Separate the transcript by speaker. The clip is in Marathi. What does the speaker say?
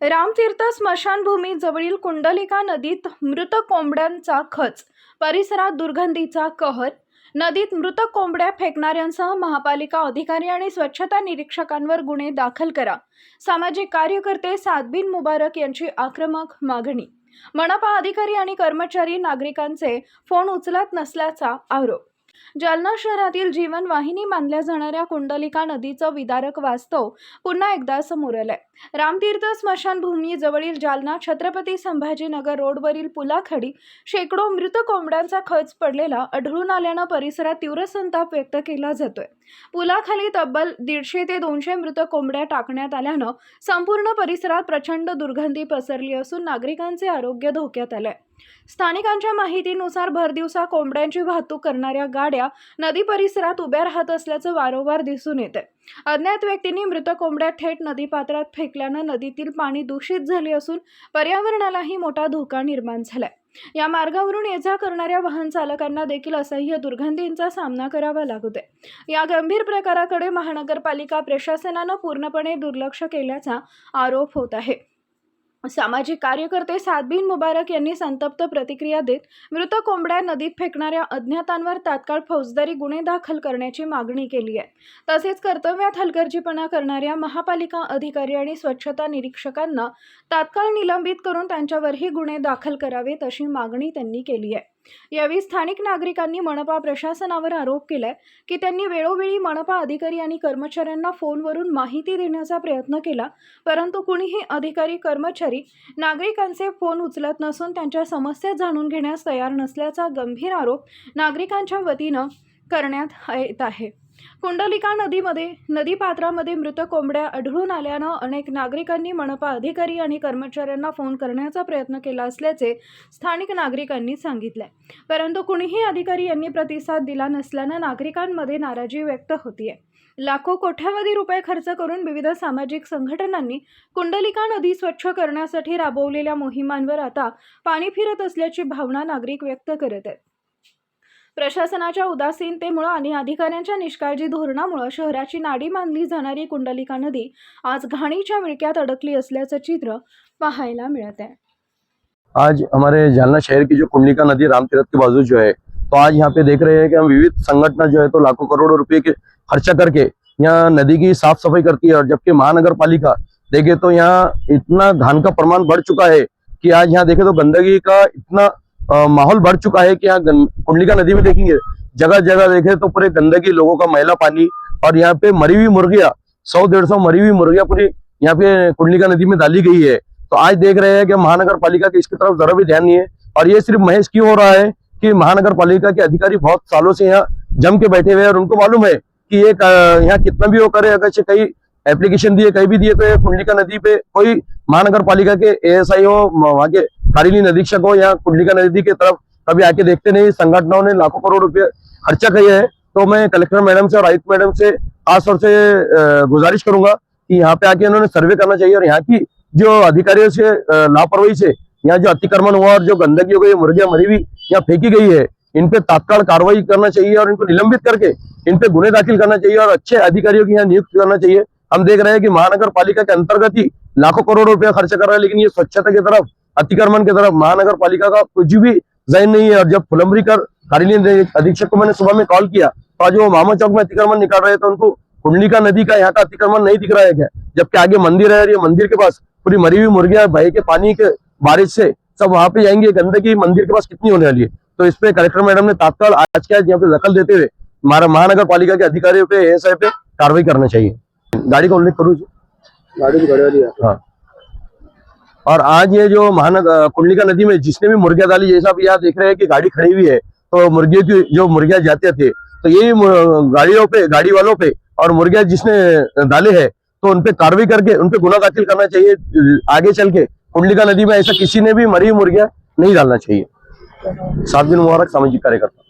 Speaker 1: रामतीर्थ स्मशानभूमी जवळील कुंडलिका नदीत मृत कोंबड्यांचा खच, परिसरात दुर्गंधीचा कहर। नदीत मृत कोंबड्या फेकणाऱ्यांसह महापालिका अधिकारी आणि स्वच्छता निरीक्षकांवर गुन्हे दाखल करा। सामाजिक कार्यकर्ते सादबिन मुबारक यांची आक्रमक मागणी। मनपा अधिकारी आणि कर्मचारी नागरिकांचे फोन उचलत नसल्याचा आरोप। जालना शहरातील जीवनवाहिनी मानल्या जाणाऱ्या कुंडलिका नदीचं विदारक वास्तव पुन्हा एकदा समोर आलंय। रामतीर्थ स्मशानभूमी जवळील जालना छत्रपती संभाजीनगर रोडवरील पुलाखाली शेकडो मृत कोंबड्यांचा खच पडलेला आढळून आल्यानं परिसरात तीव्र संताप व्यक्त केला जातोय। पुलाखाली तब्बल 150 ते 200 मृत कोंबड्या टाकण्यात आल्यानं संपूर्ण परिसरात प्रचंड दुर्गंधी पसरली असून नागरिकांचे आरोग्य धोक्यात आलंय। स्थानिकांच्या माहितीनुसार भरदिवसा कोंबड्यांची वाहतूक करणाऱ्या गाड्या नदी परिसरात उभ्या राहत असल्याचं वारंवार दिसून येते। अज्ञात व्यक्तींनी मृत कोंबड्या थेट नदीपात्रात फेकल्यानं नदीतील पाणी दूषित झाले असून पर्यावरणालाही मोठा धोका निर्माण झालाय। या मार्गावरून ये-जा करणाऱ्या वाहन चालकांना देखील असह्य दुर्गंधींचा सामना करावा लागत आहे। या गंभीर प्रकाराकडे महानगरपालिका प्रशासनानं पूर्णपणे दुर्लक्ष केल्याचा आरोप होत आहे। सामाजिक कार्यकर्ते सादबिन मुबारक यांनी संतप्त प्रतिक्रिया देत मृत कोंबड्या नदीत फेकणाऱ्या अज्ञातांवर तात्काळ फौजदारी गुन्हे दाखल करण्याची मागणी केली आहे। तसेच कर्तव्यात हलगर्जीपणा करणाऱ्या महापालिका अधिकारी आणि स्वच्छता निरीक्षकांना तात्काळ निलंबित करून त्यांच्यावरही गुन्हे दाखल करावेत अशी मागणी त्यांनी केली आहे। यावेळी स्थानिक नागरिकांनी मनपा प्रशासनावर आरोप केलाय की त्यांनी वेळोवेळी मनपा अधिकारी आणि कर्मचाऱ्यांना फोनवरून माहिती देण्याचा प्रयत्न केला, परंतु कुणीही अधिकारी कर्मचारी नागरिकांचे फोन उचलत नसून त्यांच्या समस्या जाणून घेण्यास तयार नसल्याचा गंभीर आरोप नागरिकांच्या वतीनं करण्यात येत आहे। कुंडलिका नदीपात्रामध्ये मृत कोंबड्या आढळून आल्यानं अनेक नागरिकांनी मनपा अधिकारी आणि कर्मचाऱ्यांना फोन करण्याचा प्रयत्न केला असल्याचे स्थानिक नागरिकांनी सांगितले, परंतु कुणीही अधिकारी यांनी प्रतिसाद दिला नसल्यानं नागरिकांमध्ये नाराजी व्यक्त होतीये। लाखो कोट्यावधी रुपये खर्च करून विविध सामाजिक संघटनांनी कुंडलिका नदी स्वच्छ करण्यासाठी राबवलेल्या मोहिमांवर आता पाणी फिरत असल्याची भावना नागरिक व्यक्त करत आहेत। प्रशासनाच्या उदासीनतेमुळे आणि अधिकाऱ्यांच्या निष्काळजी धोरणामुळे शहराची नाडी मानली जाणारी कुंडलिका नदी आज घाणीच्या विळख्यात अडकली असल्याचं चित्र पाहायला मिळत है।
Speaker 2: आज हमारे जालना शहर की जो कुंडलिका नदी रामतीर्थ के बाजू जो है, तो आज यहाँ पे देख रहे हैं कि हम विविध संगठन जो है तो लाखों करोड़ों रुपए के खर्चा करके यहाँ नदी की साफ सफाई करती है, और जबकि महानगर पालिका देखे तो यहाँ इतना घान का प्रमाण बढ़ चुका है कि आज यहाँ देखे तो गंदगी का इतना माहौल बढ़ चुका है कि यहाँ कुंडलिका नदी में देखेंगे जगह जगह देखे तो पूरे गंदगी, लोगों का मैला पानी, और यहाँ पे मरी हुई मुर्गियां 100-150 मरी हुई मुर्गियां पूरी यहाँ पे कुंडलिका नदी में डाली गई है। तो आज देख रहे हैं कि महानगर पालिका के इसकी तरफ जरा भी ध्यान नहीं है, और ये सिर्फ महज क्यों हो रहा है कि महानगर पालिका के अधिकारी बहुत सालों से यहाँ जम के बैठे हुए हैं, और उनको मालूम है कि ये यहाँ कितना भी वो करे, अगर से कहीं एप्लीकेशन दिए कहीं भी दिए तो कुंडलिका नदी पे कोई महानगर पालिका के एएसआई हो, वहाँ के कार्यालय अधीक्षक हो, या कुंडलिका नदी की तरफ कभी आके देखते नहीं। संगठनों ने लाखों करोड़ रुपए खर्चा किया है। तो मैं कलेक्टर मैडम से और आयुक्त मैडम से खासतौर से गुजारिश करूंगा कि यहाँ पे आके इन्होंने सर्वे करना चाहिए, और यहाँ की जो अधिकारियों से लापरवाही से यहाँ जो अतिक्रमण हुआ और जो गंदगी हो गई, मुर्गियां मरी हुई यहाँ फेंकी गई है, इन पे तात्काल कार्रवाई करना चाहिए और इनको निलंबित करके इन पे गुन्हे दाखिल करना चाहिए और अच्छे अधिकारियों की यहाँ नियुक्त करना चाहिए। हम देख रहे हैं कि महानगर पालिका के अंतर्गत ही लाखों करोड़ रुपया खर्च कर रहा है, लेकिन ये स्वच्छता की तरफ, अतिक्रमण की तरफ महानगर पालिका का कुछ भी जहन नहीं है। और जब फुलंबरी कर कार्यालय अधीक्षक को मैंने सुबह में कॉल किया तो आज वो मामा चौक में अतिक्रमण निकाल रहे, तो उनको कुंडलिका नदी का यहाँ का अतिक्रमण नहीं दिख रहा है क्या, जबकि आगे मंदिर है और ये मंदिर के पास पूरी मरी हुई मुर्गियां बहे के पानी के बारिश से सब वहां पे जाएंगे, गंदगी मंदिर के पास कितनी होने वाली है। तो इस पे कलेक्टर मैडम ने तात्काल आज के आज यहाँ पे दखल देते हुए महानगर पालिका के अधिकारियों पे एएसआई पे कार्रवाई करना चाहिए। गाड़ी का उल्लेख करूँ, गाड़ी की गाड़ी वाली है। हाँ, और आज ये जो महानगर कुंडलिका नदी में जिसने भी मुर्गियां डाली, जैसा आप यहाँ देख रहे हैं कि गाड़ी खड़ी हुई है, तो मुर्गियों की जो मुर्गियां जाते थे तो यही गाड़ियों पे, गाड़ी वालों पे, और मुर्गियां जिसने डाले हैं तो उनपे कार्रवाई करके उनपे गुना दाखिल करना चाहिए। आगे चल के कुंडलिका नदी में ऐसा किसी ने भी मरी हुई मुर्गियां नहीं डालना चाहिए। सादबिन मुबारक, सामाजिक कार्यकर्ता।